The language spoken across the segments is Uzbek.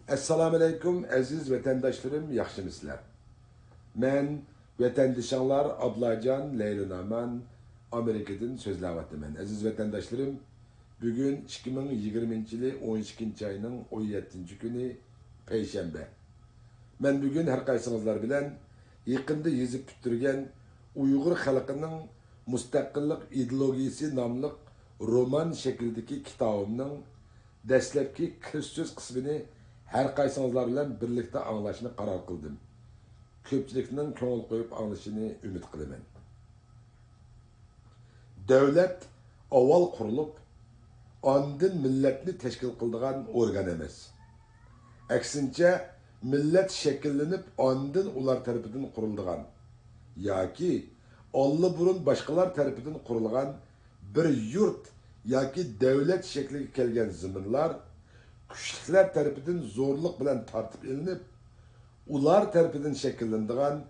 Assalamu alaikum aziz vatandaşlarım, yaxşımısızlar. Men vatandaşlar Ablacan Leylunaman Amerikadan sözləvatımən. Aziz vatandaşlarım, bugün 2020 12 ayının 17 günü Peyşembe. Men bugün her qaysınızlar bilen yakında yazıp bitirgen Uygur xalqının Müstakillik ideologiyasi namlıq roman şeklindeki kitabımның dastlabki kirish söz qismini her qaysınızlar bilen birlikte anlaşını karar kıldım. Köpçilikinin köngül koyup anlaşını ümit kılımen. Devlet avval kurulup, andın milletini teşkil kıldığan organ emas. Aksincha, millet şekillenip andın ular tarafından kurulduğan, yaki Allah burun başkalar tarafından kurulgan bir yurt yaki devlet şekli kelgen zımınlar, güçlükler tarafından zorluk bilen tartip elinip, ular tarafından şekillendiğen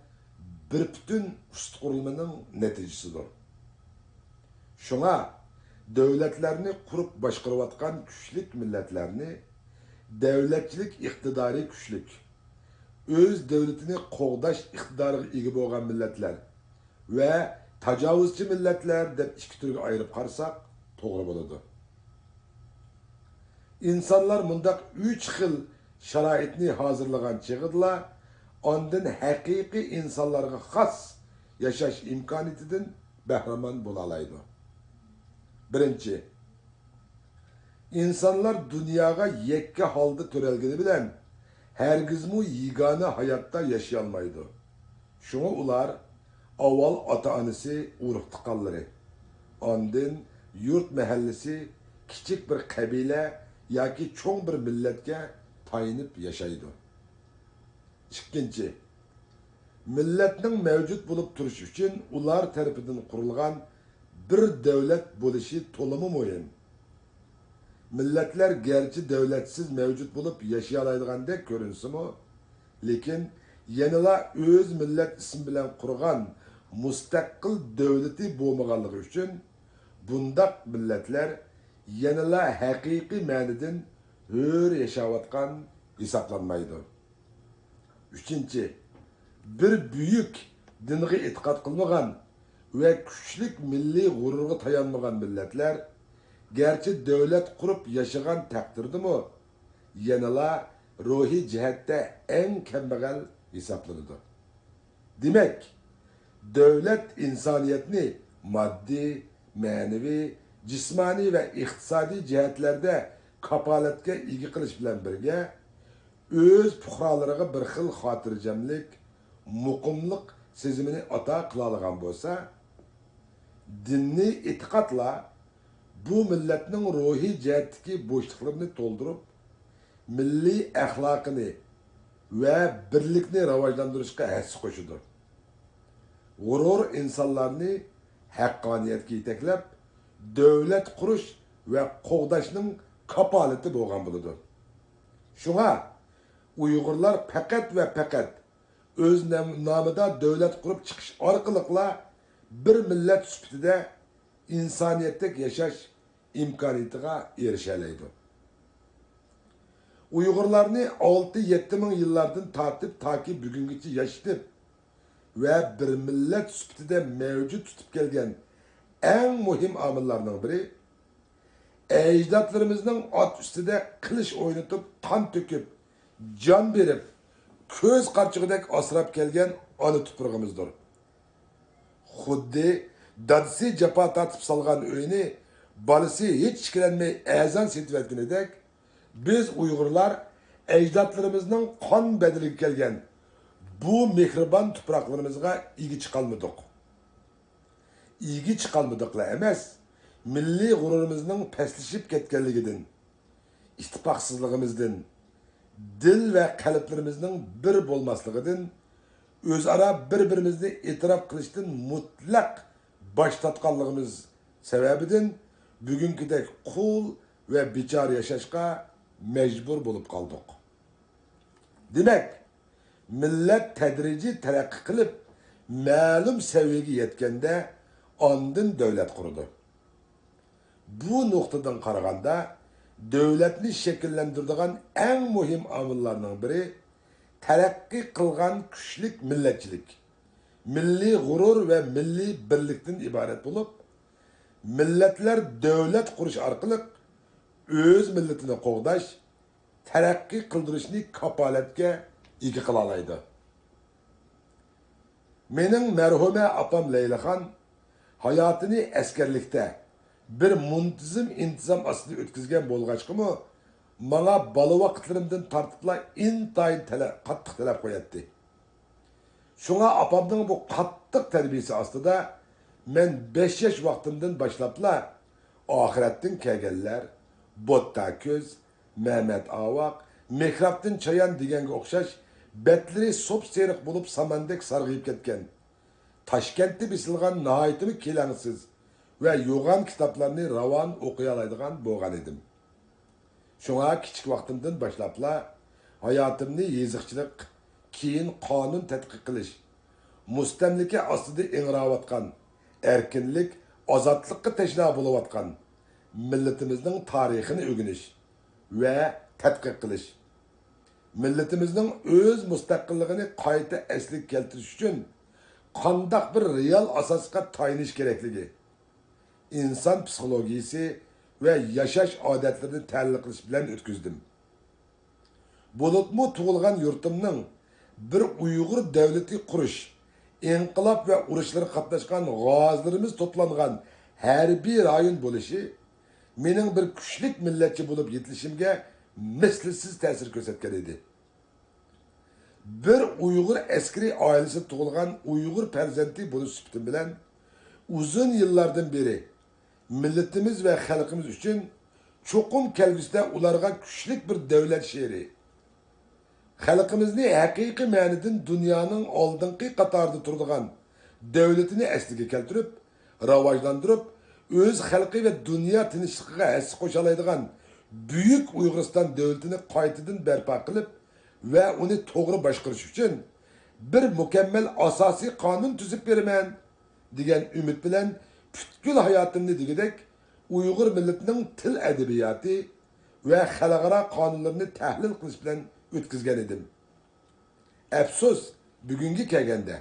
bir bütün üst kurulmanın neticesidir. Şuna devletlerini kurup başkırıvatkan güçlük milletlerini devletçilik iktidarı güçlük, öz devletini qoğdaş iktidarı ega bo'lgan milletler ve tacavuzcu milletler deb iki türlü ayırıp qarsak to'g'ri bo'ladi. İnsanlar mundaq 3 xil sharoitni hazırlagan chig'idla ondan haqiqiy insonlarga xos yashash imkoniyatidan bahramand bo'la oladi. Birinchi, insanlar dunyoga yakka holda to'ralgani bilan hergizmu yegona hayotda yaşay olmaydi. Şuna ular avval ota-onasi urug' tuqqanlari, ondan yurt mahallasi, kichik bir qabila yoki cho'ng bir millatga tayinib yashaydi. Ikkinchi, millatning mavjud bo'lib turishi uchun ular tarafidan qurilgan bir davlat bo'lishi to'limi muhim. Milletler gerçi devletsiz mevcut bulup yaşayalaydigandek görünsümü, lekin yanıla öz millet ismi bilen kurgan müstakil devleti bo'lmaganligi üçün bundaq milletler yanıla hakiki manidin hür yaşavatkan hesaplanmaydı. Üçüncü, bir büyük dingi itiqat kılmagan ve güçlük milli gururga tayanmagan milletler gerçi devlet kurup yaşayan takdirdi mi, yanıla ruhi cihette en kembegal hesaplanıdı. Demek, devlet insaniyetini maddi, manevi, cismani ve iktisadi cihetlerde kapaletke ilgi kılış bilen birge, öz puhralarına bir xil hatırcamlik, muqimlik sezimini ata kılalıgan bolsa, dinni itikatla bu milletinin ruhi cihetteki boşluklarını doldurup, milli ahlakını ve birlikini rivajlandırışka hessi koşudur. Gurur insanlarını hakkaniyetke yeteklep, devlet kuruş ve qoğdaşının kapaleti boğan buludur. Şuna Uygurlar fakat ve fakat öz namıda devlet kurup çıkış arkalıkla bir millet süpütüde insaniyetlik yaşaş imkaniyetiga erişeleydi. Uygurlarını 6-7 min yıllardan tartip taki bugünküçe yaşatıp ve bir millet süpütüde mevcut tutup gelgen en muhim amillarının biri, ecdatlarımızın at üstüde kılıç oynatıp, kan töküp, can verip, köz karçıgıdek asrap gelgen anı tuprağımızdır. Xuddi dadisi cepa tartıp salgan öyünü, balısı hiç şikilenmeyi ezan setvetkinidek, biz Uygurlar ecdatlarımızın kan bedeli gelgen bu mehriban topraklarımızga ilgi çıkalmadık. İlgi çıkalmadıkla emas, milli gururumuzun pesleşip ketkenligidin, ittipaksızlığımızdan, dil ve kalplerimizin bir bolmaslıgıdın, özara birbirimizni itiraf kılıştın mutlak başlatkanlığımız sebebidin bugünküdek kul ve biçar yaşaşka mecbur bulup kaldık. Demek, millet tedrici terakki kılıp malum seviyege yetkende andın devlet kurudu. Bu noktadan karaganda devletni şekillendirdiğin en muhim amillarının biri terakki kılgan güçlük milletçilik, milli gurur ve milli birlikten ibaret bulup, milletler devlet kuruş arkalık öz milletini qoğdaş, terakki kıldırışını kapaletke iki kılalaydı. Mening merhume apam Leylaxon hayatını askerlikte bir muntizim intizam ostida o'tkazgan bo'lg'achqimi, menga bola vaqtlarimdan tortibla intayin qattiq talab qo'yatdi. Shunga apamning bu qattiq tarbiyasi ostida men 5 yosh vaqtimdan boshlabla oxiratdan kelganlar, Bo'tta ko'z, Mehmet Avoq, Mehrobdin Chayon deganga o'xshash betlari so'p-seriq bo'lib samandek sarg'ayib ketgan, Toshkentda bisilgan nihoyatimi kelangsiz ve yoğan kitaplarını ravan okuyalaydıgan boğan edim. Şuna kiçik vaktimden başlapla hayatımni yezikçilik, keyin qonun tadqiq qilish, mustamlika ostida ingravatgan, erkinlik, ozodlikqa tashna bo'layotgan millatimizning tarixini o'rganish ve tadqiq qilish. Millatimizning o'z mustaqilligini qayta asliga keltirish uchun qandaq bir real asosga tayinish kerakligi, insan psikolojisi ve yaşaş adetlerini təhlil qilish bilan o'tkazdim. Bo'libmi tug'ilgan yurtimning bir Uyg'ur davlati qurish, inqilob ve urushlar qatnashgan g'ozlarimiz to'plangan harbiy rayon bo'lishi mening bir kuchlik millatchi bo'lib yetilishimga mislsiz ta'sir ko'rsatgan edi. Bir Uyg'ur askari oilasi tug'ilgan Uyg'ur farzandi bo'lish sifatim bilan uzun yıllardan beri milletimiz ve halkımız için çokum kelgüsde ularga güçlük bir devlet şehri, halkımızı hakiki manidin dünyanın oldingi qatarda turduğan devletini esliga keltirip, ravajlandırıp, öz halkı ve dünya tinchligiga hassa qo'shalaydigan büyük Uyg'uriston devletini qaytadan barpo qilib ve onu to'g'ri boshqarish uchun bir mükemmel asasi qonun tuzib beraman degan umid bilan bütkül hayatımni degidek Uyg'ur milletining til adabiyoti ve xalqaro qonunlarini tahlil qilish bilan o'tkazgan edim. Afsus, bugungi kelganda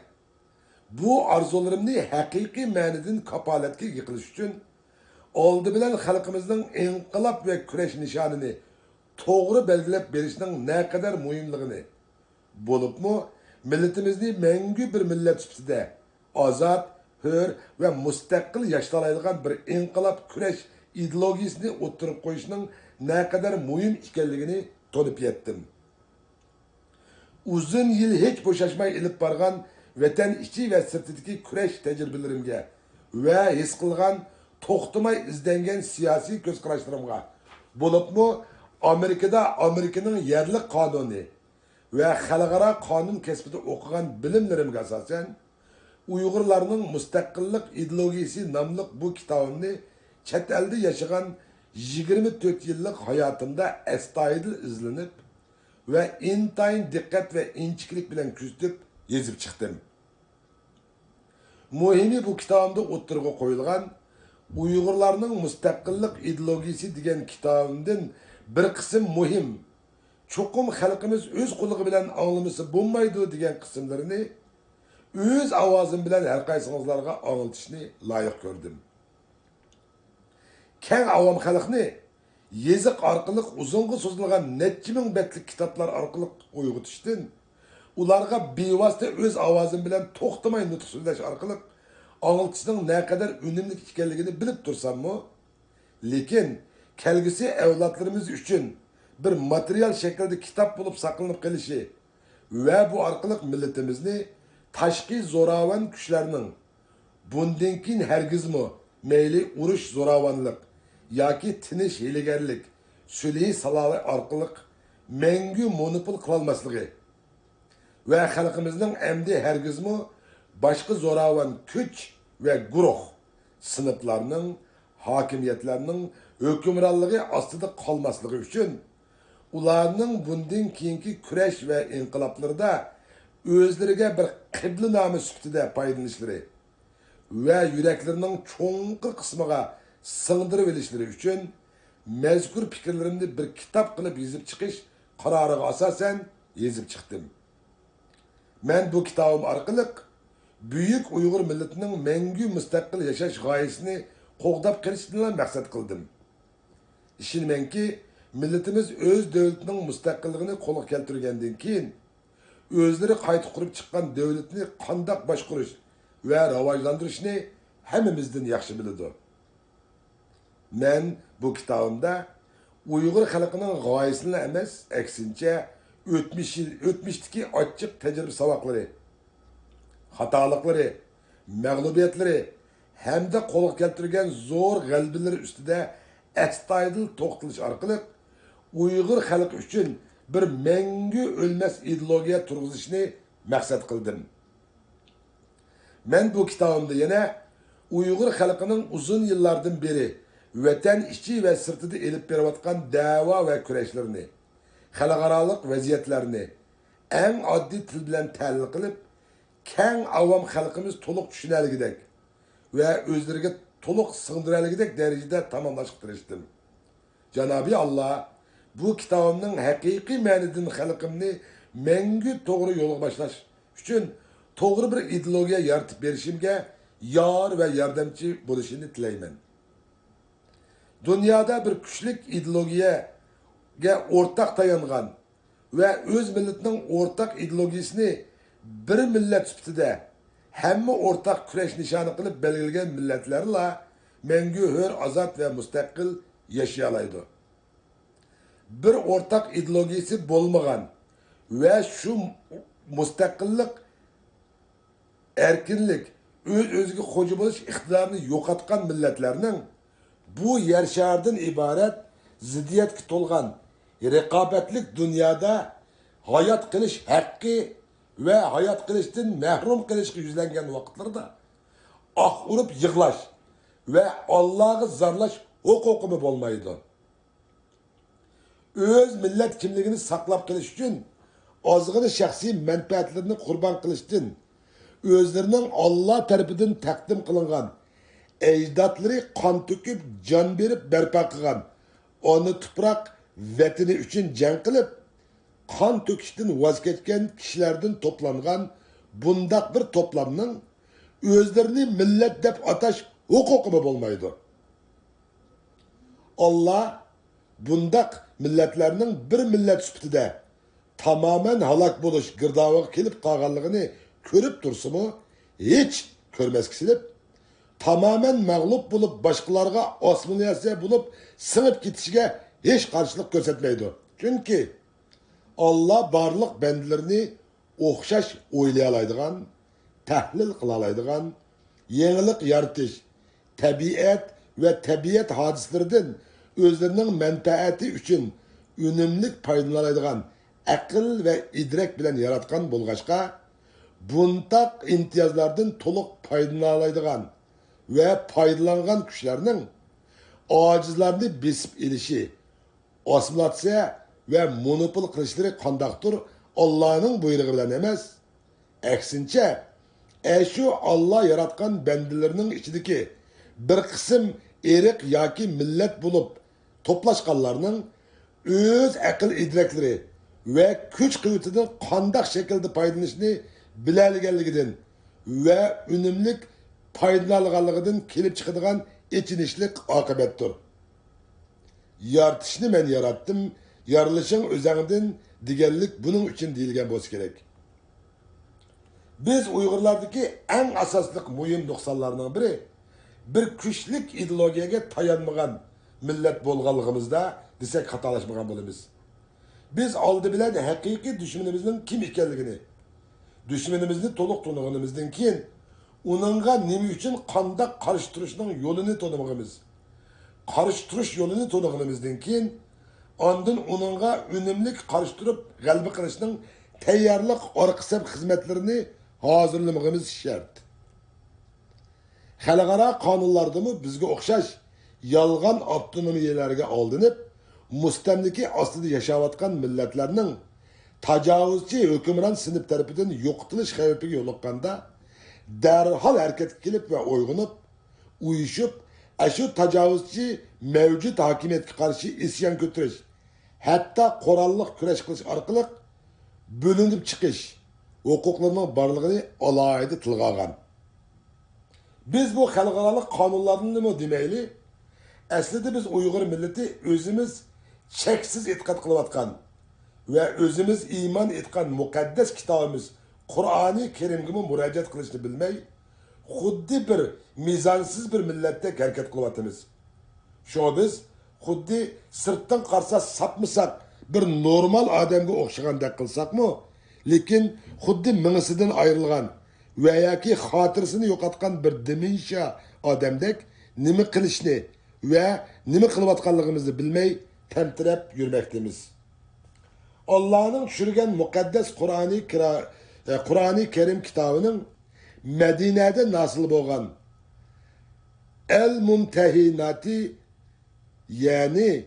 bu arzularimni haqiqiy ma'nidan kapolatga yiqilish uchun oldi bilan xalqimizning inqilob ve kurash nishonini to'g'ri belgilab berishning naqadar muhimligini, bo'libmi milletimizni mangu bir millat sifatida ozod, hür ve müstakil yaşlanaydigan bir inqilab kurash ideologiyasini o'ttirib qo'yishning ne kadar muhim ekanligini to'lib yetdim. Uzun yil hech bo'shashmay ilib borgan vatan ichi ve sirtidagi kurash tajribalarimga ve his qilgan to'xtamay izlangan siyosiy ko'zqarashlarimga, bo'libmi Amerikaning yerlik qonuni ve xalqaro qonun kasbida o'qigan bilimlarimga asosan Uyg'urlarning mustaqillik ideologiyasi nomli bu kitobimni chet elda yaşagan 24 yillik hayotimda astoydil izlanib ve intayin diqqat ve inchiklik bilan kuzatib yezib chiqdim. Muhimi bu kitobimda o'ttirg'a qo'yilgan Uyg'urlarning mustaqillik ideologiyasi degan kitobimdan bir qism muhim, cho'qim xalqimiz o'z qo'lig'i bilan anglamasa bo'lmaydi degan qismlarini öz avazım bilen her qaysingizlarga anlatışını layık gördüm. Keng avam xalqni yezik arqılık uzunga so'zilgan necha ming betlik kitaplar arqılık uyg'otishdan ularga bevosita öz avazım bilen to'xtamay nutq so'zlash arqılık anlatışning ne kadar unumli ekanligini bilib tursammi, lekin kelgusi avlodlarimiz uchun bir material shaklda kitap bulup saqlanib qolishi ve bu arqılık milletimizni tashqi zo'ravon kuchlarning bundan keyin hargizmi meyli urush zo'ravonlik yoki tinish hiylagarlik sulhi saloli orqali mangu monopol qilolmasligi ve xalqimizning endi hargizmi boshqa zo'ravon kuch ve guruh sınıflarının, hakimiyetlerinin hükümranlığı ostida qolmasligi uchun ularning bundan keyingi kurash ve inqiloblarda özleriga bir qibla nomi sifatida foydalanishlari ve yüreklerinin çoğunqur qismiga singdirib olishlari uchun mezkur fikrlerimni bir kitap qilib yezib chiqish qaroriga asosan yezib chiqdim. Men bu kitobim orqali buyuk Uyg'ur millatining mangu mustaqil yashash g'oyasini qo'g'dab qilishdan maqsad qildim. Ishonmanki, millatimiz o'z davlatining mustaqilligini qo'lga keltirgandan keyin o'zlari qayta qurib chiqqan davlatni qandoq boshqarish va rivojlantirishni hammamizdan yaxshi biladi. Men bu kitobimda Uyg'ur xalqining g'oyasini emas, aksincha o'tmishdagi ochiq tajriba saboqlari, xatoliklari, mag'lubiyatlari hamda qo'lga keltirgan zo'r g'alabalari ustida astoydil to'xtalish orqali Uyg'ur xalqi uchun bir mangu o'lmas ideologiya turg'izishni maqsad qildim. Men bu kitobimda yana Uyg'ur xalqining uzun yillardan beri vatan ichi va sirtida elib berayotgan da'vo va kurashlarini, xalqaroliq vaziyatlarni eng oddiy til bilan tahlil qilib, keng avom xalqimiz to'liq tushunalgidek va o'zlariga to'liq singdiralgidek darajada tamomlashga tirishdim. Janobi Alloh bu kitobimning haqiqiy ma'nidan xalqimni mangu to'g'ri yo'lga boshlash uchun to'g'ri bir ideologiya yaratib berishimga yor va yordamchi bo'lishini tilayman. Dunyoda bir kuchlik ideologiyaga o'rtaq tayangan va o'z millatining o'rtaq ideologiyasini bir millat sifatida hamma o'rtaq kurash nishoni qilib belgilagan millatlarla mangu hur, ozod va mustaqil yashay oladi. Bir o'rtaq ideologiyasi bo'lmagan va shu mustaqillik, erkinlik, o'z-o'ziga xo'ja bo'lish iqtidorini yo'qotgan millatlarning bu yer shahardan iborat ziddiyatga to'lgan raqobatlik dunyoda hayot qilish haqqi ve hayat qilishdan mahrum qilishga yuzlangan vaqtlarda ah urib yig'lash ve Allah'ı zarlash huquqi bo'lmaydi. Öz millet kimligini saqlab qilish uchun ozg'ini shaxsiy manfaatlarini qurbon qilishdan, o'zlarining Alloh tarafidan taqdim qilingan ecdatları qon to'kib, jon berib barpo qilgan onu tuproq vatani uchun jang qilib, qon to'kishdan voz kechgan kishilardan to'plangan bundaq bir to'plamning o'zlarini millat deb atash huquqi bo'lmaydi. Allah bundaq millatlarning bir millat sifatida tamamen halak bo'lish girdoviga kelib qolganligini ko'rib tursa-mu, hech ko'rmasga silib, tamamen mag'lub bo'lib boshqalarga assimilyatsiya bo'lib singib ketishiga hech qarshilik ko'rsatmaydi. Chunki Allah barliq bandilarini o'xshash o'ylay oladigan, tahlil qila oladigan, yangilik yaratish, tabiat va tabiat hodislaridan o'zlarining manfaati uchun unumli foydalanadigan aql va idrak bilan yaratgan bo'lg'achqa, bundaq imtiyozlardan to'liq foydalanadigan ve faydalangan kuchlarning ojizlarni besib elishi, assimilyatsiya ve monopol qilishlari qandaqdir Allah'ın buyrug'i bilan emas, aksincha shu Allah yaratgan bandalarning ichidagi bir qism erik yoki millat bo'lib to'plashganlarning o'z aql idraklari ve kuch quvvatidan qandaq shaklda foydalanishni biladiganligidan ve unumli foydalanganligidan kelib chiqadigan ichinishlik oqibatdir. Yaratishni men yaratdim, yarilishing o'zingdan deganlik buning uchun deyilgan bo'lsa kerak. Biz Uyg'urlardagi eng asosli muhim nuqsonlarning biri bir kuchlik ideologiyaga tayanmagan millat bo'lganligimizda desak xatolashmagan bo'lamiz. Biz oldi bilan haqiqiy dushmanimizning kim ekanligini, dushmanimizni to'liq tanig'imizdan keyin onunla nima uchun qandoq qarshi turishning yo'lini tanimag'imiz, qarshi turish yo'lini tanig'imizdan keyin ondan onunla unumli qarshi turib g'alaba qilishning tayyorlik orqasab xizmatlarini hozirlamag'imiz shart. Xalqaro qonunlardami bizga o'xshash yolg'on avtonomiyalarga oldinib, mustamlika ostida yashayotgan millatlarning tajovuzchi hukmron sinf tarafidan yo'qotilish xavfiga yo'liqqanda darhol harakatga kelib va uyg'unib, uyushib, Şu tecavüzçi mevcut hakimiyetke karşı isyan götürüş, hatta korallık küreş kılış arkalık bölünüp çıkış, hukuklarının barlığını alaydı tılgagan. Biz bu halkaralık kanunlarını mı demeyli? Aslında biz Uygur milleti özümüz çeksiz itikat kılıvatkan ve özümüz iman etkan mukaddes kitabımız Kur'an-ı Kerim'e müracaat kılışını bilmey, xuddi bir mizansız bir millette hareket kılıvatımız. Şuna biz xuddi sırttan qarsa sapmısak bir normal adamga o'xshagandek qilsak mı? Lekin xuddi mingisidan ayrılgan veya ki xotirasini yo'qotgan bir demensiya odamdek nima qilishni ve nima qilayotganligimizni bilmay tamtirab yurmoqdamiz. Allah'ın tushirgan muqaddas Kur'an-ı Kerim kitabının Medine'de nasıl bo'lgan El Mumtehinati yani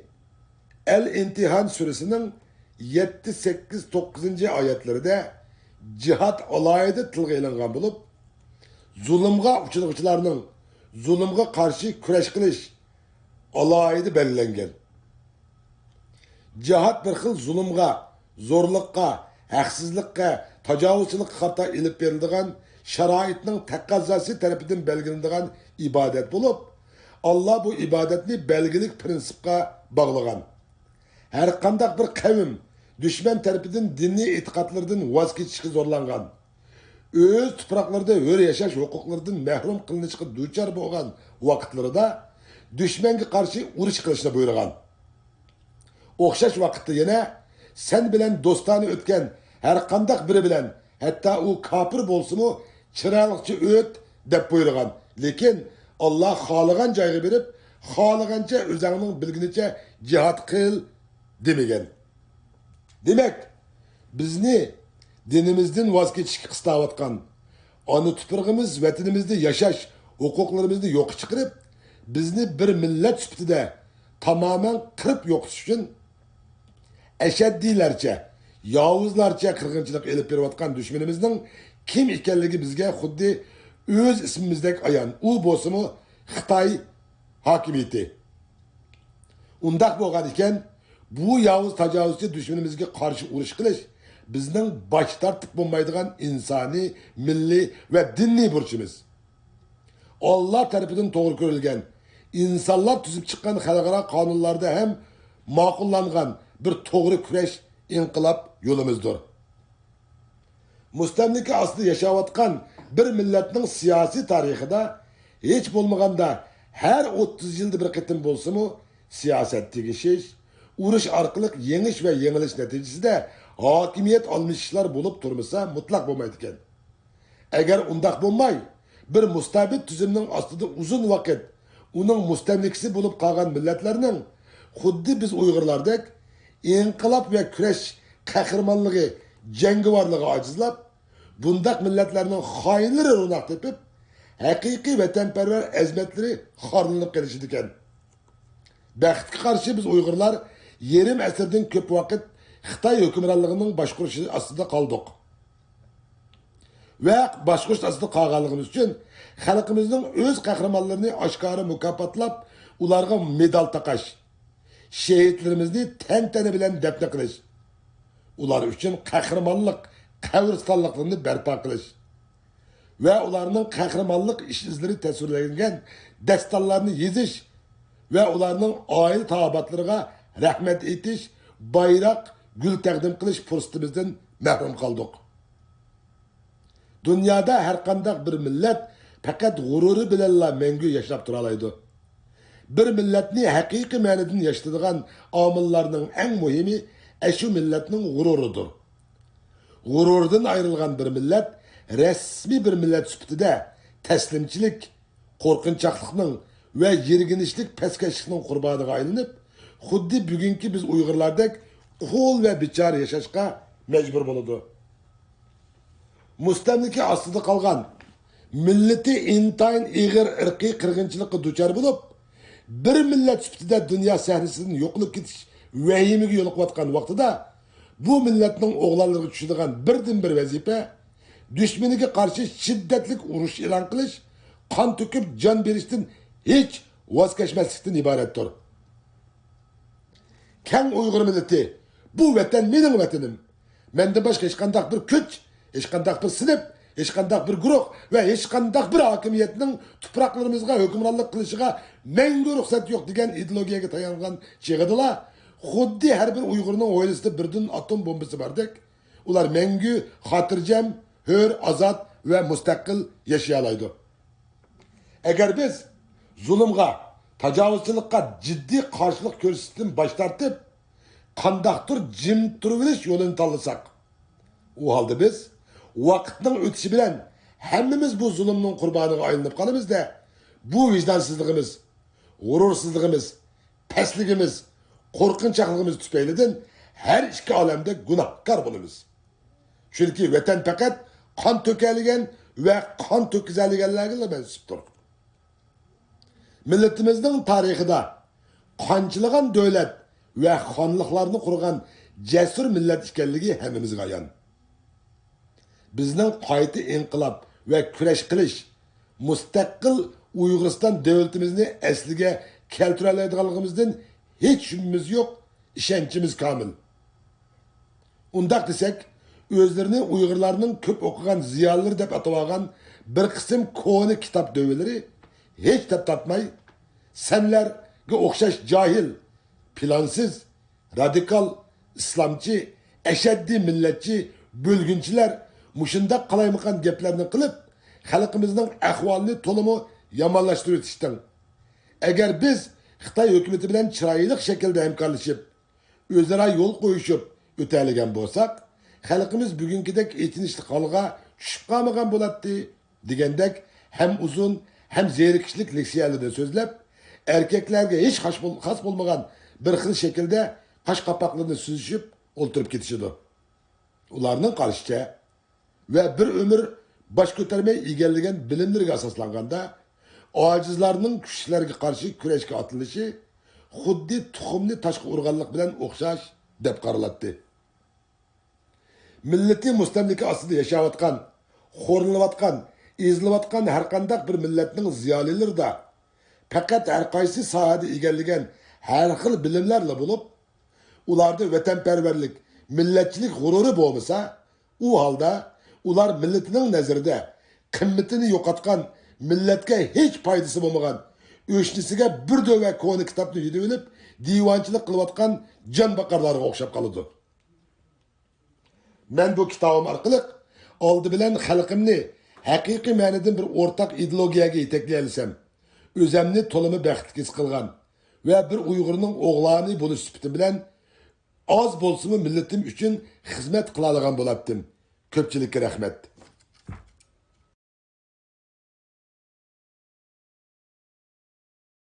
El İmtihan suresinin 7, 8, 9. ayetlerinde cihat alayida tilga ilingan bulup zulümga uçuruvchilarning zulümga karşı kurash qilish alayida belgilangan. Cihat bir xil zulümga, zo'rliqqa, haqsizlikqa, tajovuzchilikqa qarata ilib beriladigan sharoitning taqozosi tarafidan belgilanadigan ibodat bo'lib, Allah bu ibadetni belgilik prinsipga bağlagan. Her qandaq bir kavim düşman tarafidan diniy e'tiqodlardan voz kechishga zo'rlangan. Öz tuproqlarda hür yashash huquqlaridan mahrum qilinishga duchor bo'lgan vaqtlarida düşmanga qarshi urush qilishni buyurgan. O'xshash vaqtda yana sen bilan do'stona o'tgan her qandaq biri bilan hatta u kafir bo'lsa-mu chiroqchi o't deb buyurgan. Lekin Allah xalagan joyga berib, xalagancha o'zingning bilginicha jihad qil demagan. Demak, bizni dinimizdan voz kechishga qistavotgan, ona tuprog'imiz, vatanimizda yashash huquqlarimizni yo'q chiqarib, bizni bir millat sifatida tamamen qirib yo'qotish uchun ashaddiylarcha, yovuzlarcha qirg'inchilik elib berayotgan dushmanimizning kim ekanligi bizga xuddi o'z ismimizdek ayon. U bo'lsa-mu Xitoy hokimiyati. Undaq bo'lgan ekan, bu yovuz tajovuzchi dushmanimizga qarshi urush qilish bizning bosh tortib bo'lmaydigan insoniy, milliy va diniy burchimiz. Allah tarafidan to'g'ri ko'rilgan, insonlar tuzib chiqqan xalqaro qonunlarda ham ma'qullangan bir to'g'ri kurash inqilob yo'limizdir. Mustamlika ostida yashayotgan bir millatning siyosiy tarixida hech bo'lmaganda her 30 yılda bir qitim bo'lsa-mu siyoset tegishish, urush orqali yengish va yengilish natijasida hokimiyat almishishlar bo'lib turmasa mutlaq bo'lmaydi ekan. Agar undaq bo'lmay, bir mustabid tuzumning ostida uzun vaqt uning mustamlikasi bo'lib qolgan millatlarning xuddi biz Uyg'urlardek inqilob va kurash qahramonligi, jangovarligi ojizlab, bundaq millatlarning xoinlari ro'naq tepib, haqiqiy vatanparvar azmatları xorlanib qilishdi ekan. Baxtga qarshi biz Uyg'urlar yerim asrdan ko'p vaqt Xitoy hukmronligining boshqarishi ostida qoldik. Va boshqarish ostida qolganligimiz uchun xalqimizning o'z qahramonlarini oshkora mukofotlab, ularga medal taqash, shehidlarimizni tantana bilan dafn qilish, ular uchun qahramonlik qabristonliklarini barpo qilish ve ularının kahramanlık iş izleri tasvirlengen destanlarını yeziş ve ularının aile tabatlarına rahmet etiş, bayrak, gül təqdim qilish fırsatımızdan mahrum kaldık. Dünyada her kandak bir millet fakat gururu bilenla mengü yaşap duralaydı. Bir milletni hakiki manidin yaşadığın amillarının en mühimi şu milletinin gururudur. Gururdan ayrılgan bir millet resmi bir millet süptide teslimçilik, korkunçaklıkның ve yerginişlik peskeşlikның kurbanıga aylanıp, xuddi bugünkü biz Uygurlardek kul ve biçar yaşaşka mecbur buludu. Mustamlika ostida kalgan, milleti intayin iğir ırkı kırgınçılıkı duçar bulup, bir millet süptide dünya sahnesinden yokluk kitiş vehimiga yoluqvatkan vaqtida, bu milletning oğlanlığı tushadigan birden bir vazife, düşmaniga qarshi shiddatli urush e'lon qilish, qon to'kib jon berishdan hech voz kechmaslikdan iboratdir. Keng Uyg'ur millati, bu vatan mening vatanim. Mendan boshqa hech qanday bir kuch, hech qanday bir sinf, hech qanday bir guruh va hech qanday bir hokimiyatning tuproqlarimizga hukmronlik qilishiga mangu ruxsat yo'q degan ideologiyaga tayangan chig'idilar. Xuddi har bir Uyg'urning oilasida birdan atom bombasi bordek, ular mangu xotirjam, hur, ozod va mustaqil yashay oladi. Agar biz zulmga, tajovuzchilikqa jiddiy qarshilik ko'rsatishdan bosh tortib, qandaqdir jim turilish yo'lini tanlasak, u holda biz vaqtning o'tishi bilan hammamiz bu zulmning qurboniga aylanib qolamizda, bu vijdonsizligimiz, g'urursizligimiz, pastligimiz, qo'rqinchoqligimiz tufaylidan har ikki olamda gunohkor bo'lamiz. Chunki vatan faqat qon to'kadigan va qon to'kizadiganlarga mansubdir. Milletimizning tarixida qanchalagan davlat ve xonliqlarni qurgan cesur millet ekanligi hammamizga ayon. Bizning qayta inqilob ve kurash qilish, mustaqil Uyg'uriston davlatimizni asliga keltira oladiganligimizdan hech shubhamiz yo'q, ishonchimiz komil. Undaq desak, o'zlarini Uyg'urlarning ko'p o'qigan ziyolilar deb atagan bir qism ko'ni kitob dövrleri hech tatmay senlerge o'xshash jahil, plansız, radikal, İslamçı, eşeddi milletçi, bölgünçiler muşundaq qalaymaqan gaplarni qilib, xalqimizning ahvolini to'liq yomonlashtirib o'tishdan. Agar biz Xitoy hukumati bilan chiroyli shaklda hamkorlashib, o'zaro yo'l qo'yishib o'taligan bo'lsak, xalqimiz bugünkidek etinishli holga tushib qolmagan bo'ladi degandek hem uzun hem zerikishlik leksiyalarda so'zlab, erkeklarga hech xas bo'lmagan bir xil şekilde qaş kapaklarını süzüşüp olturup ketişidi. Ularning qarashicha ve bir ömür baş ko'tarmay egallagan bilimlarga asoslanganda ojizlarning kuchlarga qarshi kurashga atilishi xuddi tuxumni tashqi urganlik bilan o'xshash deb qaraladi. Millati mustamlika ostida yashayotgan, xo'rlanayotgan, ezilayotgan har qanday bir millatning ziyolileri da faqat har qaysi sohada egallagan her xil bilimlerle bulup, ularda vatanperverlik, milletçilik gururu bo'lmasa, u halda ular milletinin nazarida qimmatini yo'qotgan, milletga hech foydasi bo'lmagan, o'shnisiga bir dova ko'ni kitobni yutib olib, divanchilik qilayotgan jonbaqarlarga o'xshab qoladi. Men bu kitobim orqali oldi bilan xalqimni haqiqiy ma'noda bir o'rtaq ideologiyaga yetaklay olsam, o'zimni to'limi baxtli his qilgan ve bir Uyg'urning o'g'lani bo'lish sifati bilan az bo'lsa milletim uchun xizmat qila olgan bo'lardim. Ko'pchilikka rahmat.